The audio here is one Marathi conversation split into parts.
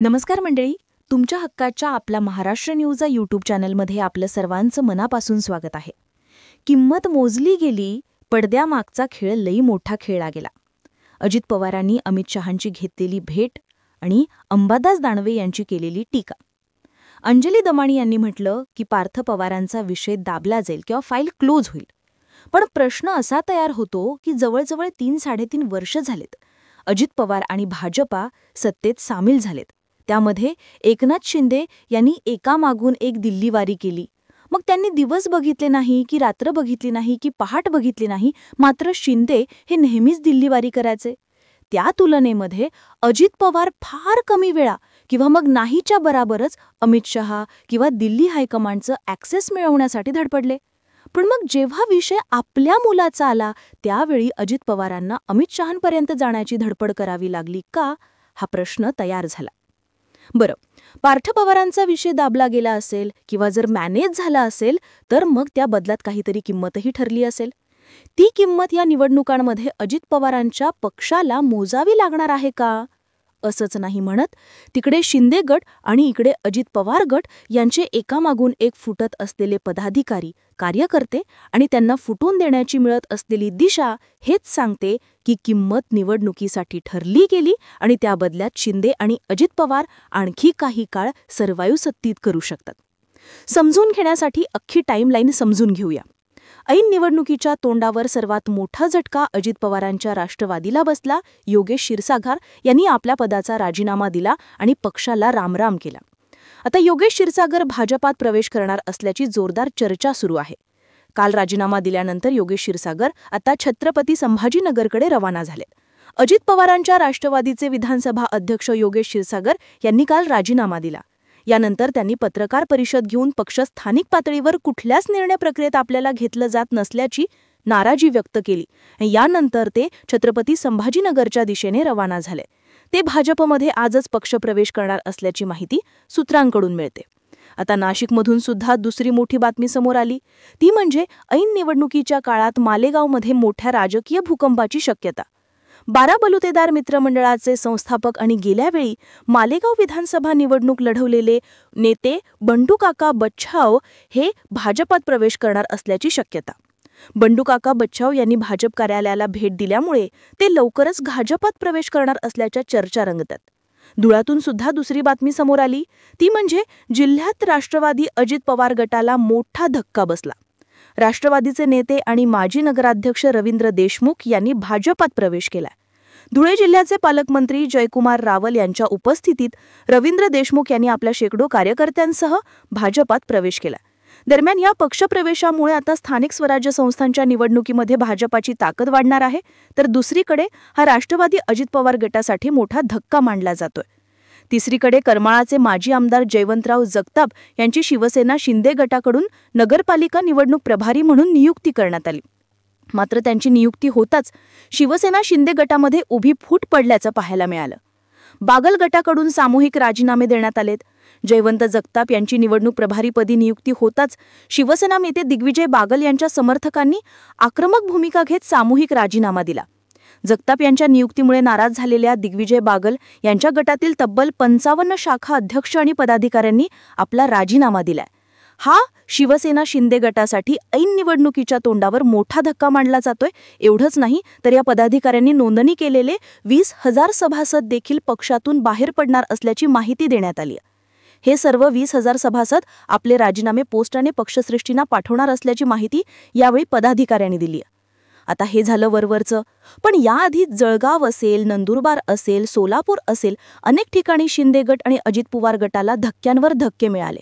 नमस्कार मंडळी, तुमच्या हक्काच्या आपला महाराष्ट्र न्यूज या यूट्यूब चॅनलमध्ये आपलं सर्वांचं मनापासून स्वागत आहे. किंमत मोजली गेली, पडद्यामागचा खेळ लई मोठा खेळला गेला. अजित पवारांनी अमित शहांची घेतलेली भेट आणि अंबादास दानवे यांची केलेली टीका. अंजली दमाणी यांनी म्हटलं की पार्थ पवारांचा विषय दाबला जाईल किंवा फाईल क्लोज होईल. पण प्रश्न असा तयार होतो की जवळजवळ 3-3.5 वर्ष झालेत. अजित पवार आणि भाजपा सत्तेत सामील झालेत. त्यामध्ये एकनाथ शिंदे यांनी एकामागून एक दिल्लीवारी केली. मग त्यांनी दिवस बघितले नाही की रात्र बघितली नाही की पहाट बघितली नाही, मात्र शिंदे हे नेहमीच दिल्लीवारी करायचे. त्या तुलनेमध्ये अजित पवार फार कमी वेळा किंवा मग नाहीच्या बराबरच अमित शहा किंवा दिल्ली हायकमांडचं ॲक्सेस मिळवण्यासाठी धडपडले. पण मग जेव्हा विषय आपल्या मुलाचा आला त्यावेळी अजित पवारांना अमित शहांपर्यंत जाण्याची धडपड करावी लागली का, हा प्रश्न तयार झाला. बरं, पार्थ पवारांचा विषय दाबला गेला असेल किंवा जर मॅनेज झाला असेल तर मग त्या बदल्यात काहीतरी किंमतही ठरली असेल. ती किंमत या निवडणुकांमध्ये अजित पवारांच्या पक्षाला मोजावी लागणार आहे का? असंच नाही म्हणत तिकडे शिंदे गट आणि इकडे अजित पवार गट यांचे एकामागून एक फुटत असलेले पदाधिकारी, कार्यकर्ते आणि त्यांना फुटून देण्याची मिळत असलेली दिशा हेच सांगते की किंमत निवडणुकीसाठी ठरली गेली आणि त्या बदल्यात शिंदे आणि अजित पवार आणखी काही काळ सर्वायू सत्तीत करू शकतात. समजून घेण्यासाठी अख्खी टाईमलाईन समजून घेऊया. ऐन निवडणुकीच्या तोंडावर सर्वात मोठा झटका अजित पवारांच्या राष्ट्रवादीला बसला. योगेश क्षीरसागर यांनी आपल्या पदाचा राजीनामा दिला आणि पक्षाला रामराम केला. आता योगेश क्षीरसागर भाजपात प्रवेश करणार असल्याची जोरदार चर्चा सुरू आहे. काल राजीनामा दिल्यानंतर योगेश क्षीरसागर आता छत्रपती संभाजीनगरकडे रवाना झालेत. अजित पवारांच्या राष्ट्रवादीचे विधानसभा अध्यक्ष योगेश क्षीरसागर यांनी काल राजीनामा दिला. यानंतर त्यांनी पत्रकार परिषद घेऊन पक्ष स्थानिक पातळीवर कुठल्याच निर्णय प्रक्रियेत आपल्याला घेतलं जात नसल्याची नाराजी व्यक्त केली. यानंतर ते छत्रपती संभाजीनगरच्या दिशेने रवाना झाले. ते भाजपमध्ये आजच पक्षप्रवेश करणार असल्याची माहिती सूत्रांकडून मिळते. आता नाशिकमधून सुद्धा दुसरी मोठी बातमी समोर आली. ती म्हणजे ऐन निवडणुकीच्या काळात मालेगावमध्ये मोठ्या राजकीय भूकंपाची शक्यता. 12 बलुतेदार मित्रमंडळाचे संस्थापक आणि गेल्या वेळी मालेगाव विधानसभा निवडणूक लढवलेले नेते बंडूकाका बच्छाव हे भाजपात प्रवेश करणार असल्याची शक्यता. बंडूकाका बच्छाव यांनी भाजप कार्यालयाला भेट दिल्यामुळे ते लवकरच भाजपात प्रवेश करणार असल्याच्या चर्चा रंगतात. धुळ्यातून सुद्धा दुसरी बातमी समोर आली. ती म्हणजे जिल्ह्यात राष्ट्रवादी अजित पवार गटाला मोठा धक्का बसला. राष्ट्रवादीचे नेते आणि माजी नगराध्यक्ष रवींद्र देशमुख यांनी भाजपात प्रवेश केला. धुळे जिल्ह्याचे पालकमंत्री जयकुमार रावल यांच्या उपस्थितीत रवींद्र देशमुख यांनी आपल्या शेकडो कार्यकर्त्यांसह भाजपात प्रवेश केला. दरम्यान या पक्षप्रवेशामुळे आता स्थानिक स्वराज्य संस्थांच्या निवडणुकीमध्ये भाजपाची ताकद वाढणार आहे, तर दुसरीकडे हा राष्ट्रवादी अजित पवार गटासाठी मोठा धक्का मानला जातोय. तिसरीकडे करमाळाचे माजी आमदार जयवंतराव जगताप यांची शिवसेना शिंदे गटाकडून नगरपालिका निवडणूक प्रभारी म्हणून नियुक्ती करण्यात आली. मात्र त्यांची नियुक्ती होताच शिवसेना शिंदे गटामध्ये उभी फूट पडल्याचं पाहायला मिळालं. बागल गटाकडून सामूहिक राजीनामे देण्यात आलेत. जयवंत जगताप यांची निवडणूक प्रभारीपदी नियुक्ती होताच शिवसेना नेते दिग्विजय बागल यांच्या समर्थकांनी आक्रमक भूमिका घेत सामूहिक राजीनामा दिला. जगताप यांच्या नियुक्तीमुळे नाराज झालेल्या दिग्विजय बागल यांच्या गटातील तब्बल 55 शाखा अध्यक्ष आणि पदाधिकाऱ्यांनी आपला राजीनामा दिलाय. हा शिवसेना शिंदे गटासाठी ऐन निवडणुकीच्या तोंडावर मोठा धक्का मानला जातोय. एवढंच नाही तर या पदाधिकाऱ्यांनी नोंदणी केलेले 20,000 सभासद देखील पक्षातून बाहेर पडणार असल्याची माहिती देण्यात आली. हे सर्व 20,000 सभासद आपले राजीनामे पोस्टाने पक्षश्रेष्ठींना पाठवणार असल्याची माहिती यावेळी पदाधिकाऱ्यांनी दिली. आता हे झालं वरवरचं, पण याआधी जळगाव असेल, नंदुरबार असेल, सोलापूर असेल, अनेक ठिकाणी शिंदे गट आणि अजित पवार गटाला धक्क्यांवर धक्के मिळाले.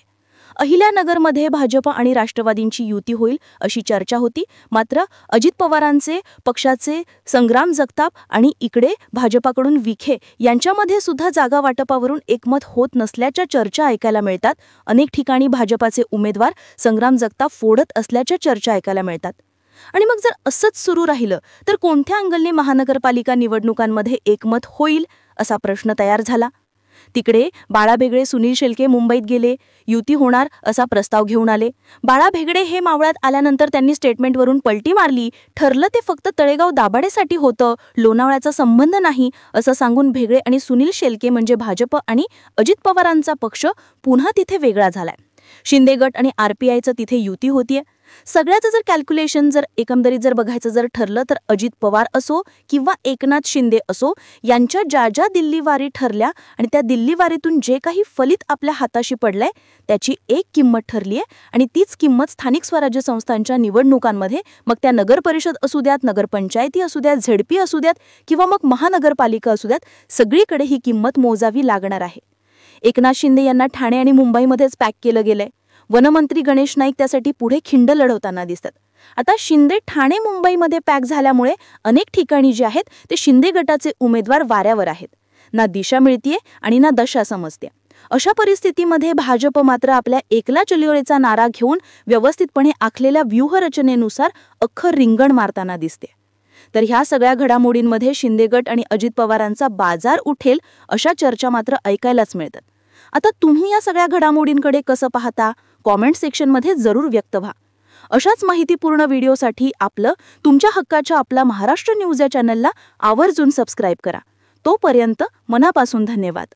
अहिल्यानगरमध्ये भाजप आणि राष्ट्रवादींची युती होईल अशी चर्चा होती. मात्र अजित पवारांचे पक्षाचे संग्राम जगताप आणि इकडे भाजपाकडून विखे यांच्यामध्ये सुद्धा जागा वाटपावरून एकमत होत नसल्याच्या चर्चा ऐकायला मिळतात. अनेक ठिकाणी भाजपाचे उमेदवार संग्राम जगताप फोडत असल्याच्या चर्चा ऐकायला मिळतात. आणि मग जर असंच सुरू राहिलं तर कोणत्या अँगलने महानगरपालिका निवडणुकांमध्ये एकमत होईल असा प्रश्न तयार झाला. तिकडे बाळा भेगडे सुनील शेळके मुंबईत गेले, युती होणार असा प्रस्ताव घेऊन आले. बाळा भेगडे हे मावळात आल्यानंतर त्यांनी स्टेटमेंटवरून पलटी मारली. ठरलं ते फक्त तळेगाव दाभाडेसाठी होतं, लोणावळ्याचा संबंध नाही असं सांगून भेगडे आणि सुनील शेळके म्हणजे भाजप आणि अजित पवारांचा पक्ष पुन्हा तिथे वेगळा झालाय. शिंदे गट आणि आरपीआयचं तिथे युती होतीये. सगळ्याचं जर कॅल्क्युलेशन एकंदरीत बघायचं ठरलं तर अजित पवार असो किंवा एकनाथ शिंदे असो, यांच्या ज्या ज्या दिल्लीवारी ठरल्या आणि त्या दिल्लीवारीतून जे काही फलित आपल्या हाताशी पडलंय त्याची एक किंमत ठरलीये आणि तीच किंमत स्थानिक स्वराज्य संस्थांच्या निवडणुकांमध्ये, मग त्या नगर परिषद असू द्यात, नगरपंचायती असू द्यात, झेडपी असू द्यात किंवा मग महानगरपालिका असू द्यात, सगळीकडे ही किंमत मोजावी लागणार आहे. एकनाथ शिंदे यांना ठाणे आणि मुंबईमध्येच पॅक केलं गेलंय. वनमंत्री गणेश नाईक त्यासाठी पुढे खिंड लढवताना दिसतात. आता शिंदे ठाणे मुंबईमध्ये पॅक झाल्यामुळे अनेक ठिकाणी जे आहेत ते शिंदे गटाचे उमेदवार वाऱ्यावर आहेत. ना दिशा मिळतीये आणि ना दशा समजते. अशा परिस्थितीमध्ये भाजप मात्र आपल्या एकला चलियोरेचा नारा घेऊन व्यवस्थितपणे आखलेल्या व्यूहरचनेनुसार अख्खं रिंगण मारताना दिसते. तर ह्या सगळ्या घडामोडींमध्ये शिंदे गट आणि अजित पवारांचा बाजार उठेल अशा चर्चा मात्र ऐकायलाच मिळतात. आता तुम्ही या सगळ्या घडामोडींकडे कसं पाहता? कॉमेंट सेक्शनमध्ये जरूर व्यक्त व्हा. अशाच माहितीपूर्ण व्हिडिओसाठी तुमच्या हक्काच्या आपला महाराष्ट्र न्यूज या चॅनलला आवर्जून सबस्क्राईब करा. तोपर्यंत मनापासून धन्यवाद.